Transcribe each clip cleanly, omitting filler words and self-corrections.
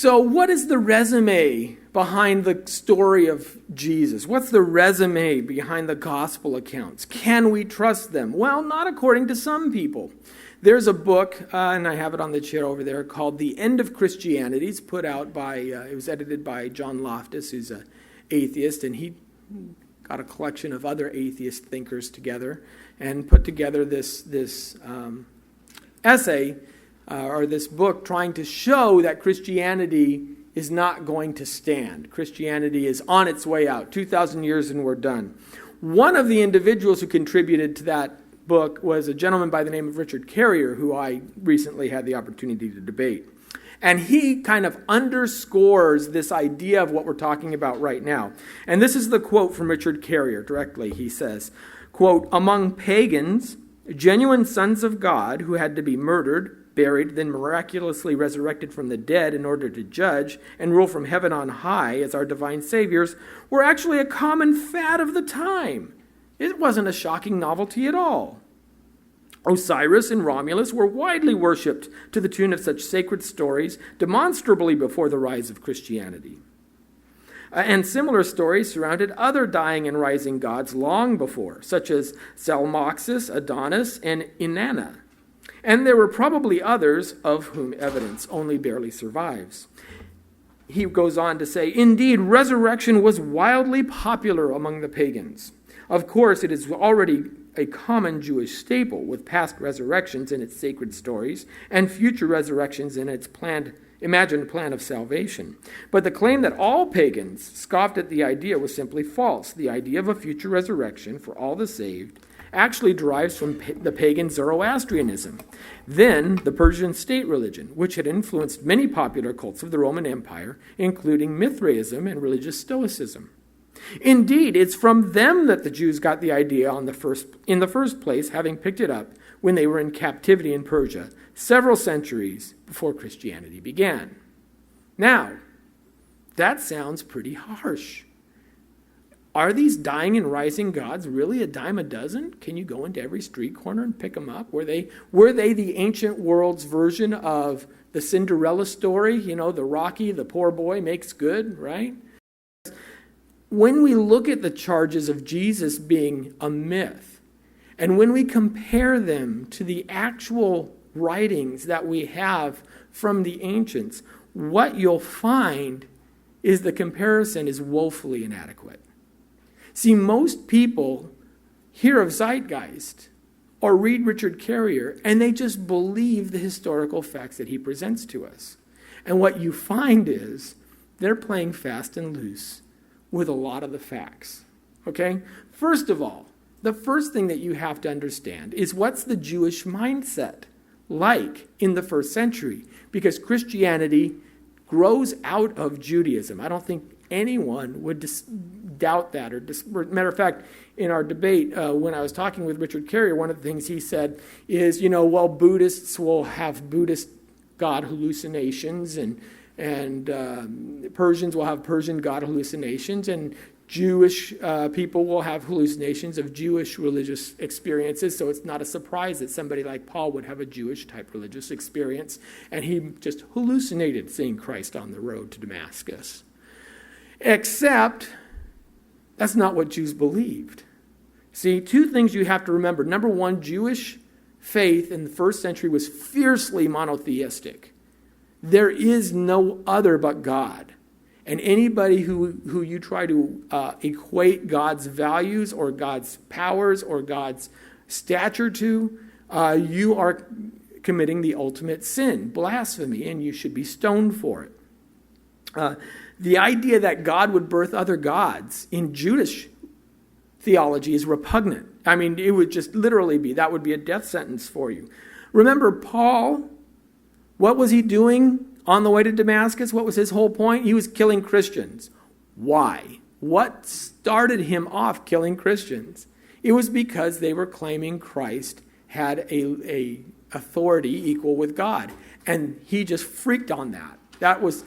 So what is the resume behind the story of Jesus? What's the resume behind the gospel accounts? Can we trust them? Well, not according to some people. There's a book, and I have it on the chair over there, called The End of Christianity. It's put out by, it was edited by John Loftus, who's an atheist, and he got a collection of other atheist thinkers together and put together this essay, or this book, trying to show that Christianity is not going to stand. Christianity is on its way out. 2,000 years and we're done. One of the individuals who contributed to that book was a gentleman by the name of Richard Carrier, who I recently had the opportunity to debate. And he kind of underscores this idea of what we're talking about right now. And this is the quote from Richard Carrier directly. He says, quote, "Among pagans, genuine sons of God who had to be murdered, buried, then miraculously resurrected from the dead in order to judge and rule from heaven on high as our divine saviors, were actually a common fad of the time. It wasn't a shocking novelty at all. Osiris and Romulus were widely worshipped to the tune of such sacred stories demonstrably before the rise of Christianity. And similar stories surrounded other dying and rising gods long before, such as Zalmoxis, Adonis, and Inanna. And there were probably others of whom evidence only barely survives." He goes on to say, "Indeed, resurrection was wildly popular among the pagans. Of course, it is already a common Jewish staple, with past resurrections in its sacred stories and future resurrections in its imagined plan of salvation. But the claim that all pagans scoffed at the idea was simply false. The idea of a future resurrection for all the saved actually derives from the pagan Zoroastrianism, then the Persian state religion, which had influenced many popular cults of the Roman Empire, including Mithraism and religious Stoicism. Indeed, it's from them that the Jews got the idea in the first place, having picked it up when they were in captivity in Persia, several centuries before Christianity began." Now, that sounds pretty harsh. Are these dying and rising gods really a dime a dozen? Can you go into every street corner and pick them up? Were they the ancient world's version of the Cinderella story? You know, the Rocky, the poor boy makes good, right? When we look at the charges of Jesus being a myth, and when we compare them to the actual writings that we have from the ancients, what you'll find is the comparison is woefully inadequate. See, most people hear of Zeitgeist or read Richard Carrier, and they just believe the historical facts that he presents to us. And what you find is they're playing fast and loose with a lot of the facts. Okay? First of all, the first thing that you have to understand is what's the Jewish mindset like in the first century? Because Christianity grows out of Judaism. I don't think anyone would doubt that. Matter of fact, in our debate, when I was talking with Richard Carrier, one of the things he said is, Buddhists will have Buddhist God hallucinations, and Persians will have Persian God hallucinations, and Jewish people will have hallucinations of Jewish religious experiences, so it's not a surprise that somebody like Paul would have a Jewish-type religious experience, and he just hallucinated seeing Christ on the road to Damascus. Except, that's not what Jews believed. See, two things you have to remember. Number one, Jewish faith in the first century was fiercely monotheistic. There is no other but God. And anybody who you try to equate God's values or God's powers or God's stature to, you are committing the ultimate sin, blasphemy, and you should be stoned for it. The idea that God would birth other gods in Jewish theology is repugnant. I mean, it would just literally that would be a death sentence for you. Remember, Paul, what was he doing on the way to Damascus? What was his whole point? He was killing Christians. Why? What started him off killing Christians? It was because they were claiming Christ had a authority equal with God. And he just freaked on that. That was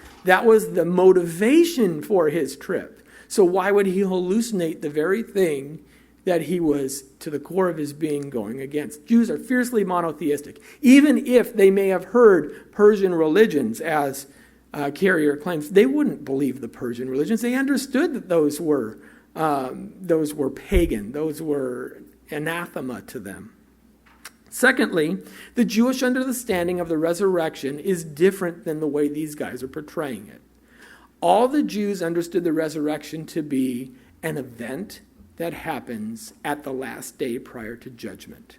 the motivation for his trip. So why would he hallucinate the very thing that he was, to the core of his being, going against? Jews are fiercely monotheistic. Even if they may have heard Persian religions as carrier claims, they wouldn't believe the Persian religions. They understood that those were pagan. Those were anathema to them. Secondly, the Jewish understanding of the resurrection is different than the way these guys are portraying it. All the Jews understood the resurrection to be an event that happens at the last day prior to judgment.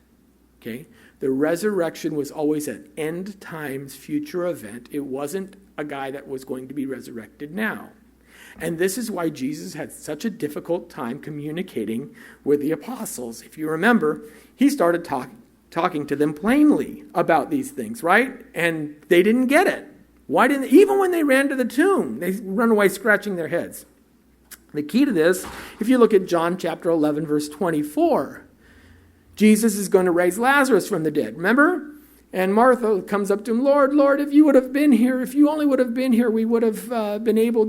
Okay? The resurrection was always an end times future event. It wasn't a guy that was going to be resurrected now. And this is why Jesus had such a difficult time communicating with the apostles. If you remember, he started talking to them plainly about these things, right? And they didn't get it. Why didn't even when they ran to the tomb, they run away scratching their heads. The key to this, if you look at John chapter 11, verse 24, Jesus is going to raise Lazarus from the dead. Remember? And Martha comes up to him, Lord, Lord, if you would have been here, if you only would have been here, we would have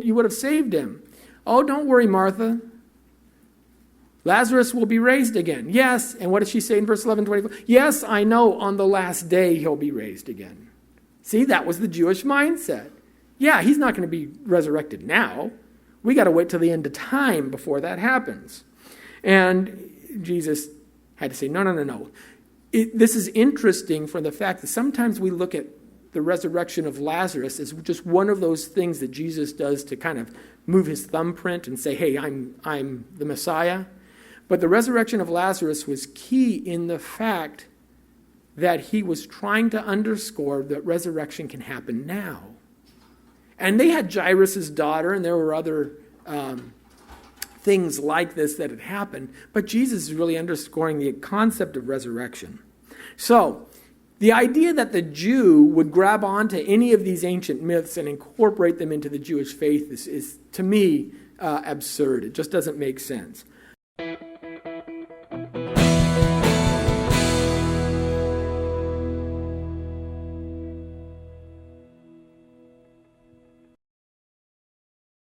you would have saved him. Oh, don't worry, Martha. Lazarus will be raised again. Yes. And what does she say in verse 11, 24? Yes, I know on the last day he'll be raised again. See, that was the Jewish mindset. Yeah, he's not going to be resurrected now. We got to wait till the end of time before that happens. And Jesus had to say, no. This is interesting from the fact that sometimes we look at the resurrection of Lazarus as just one of those things that Jesus does to kind of move his thumbprint and say, hey, I'm the Messiah. But the resurrection of Lazarus was key in the fact that he was trying to underscore that resurrection can happen now. And they had Jairus' daughter, and there were other things like this that had happened. But Jesus is really underscoring the concept of resurrection. So, the idea that the Jew would grab onto any of these ancient myths and incorporate them into the Jewish faith is to me, absurd. It just doesn't make sense.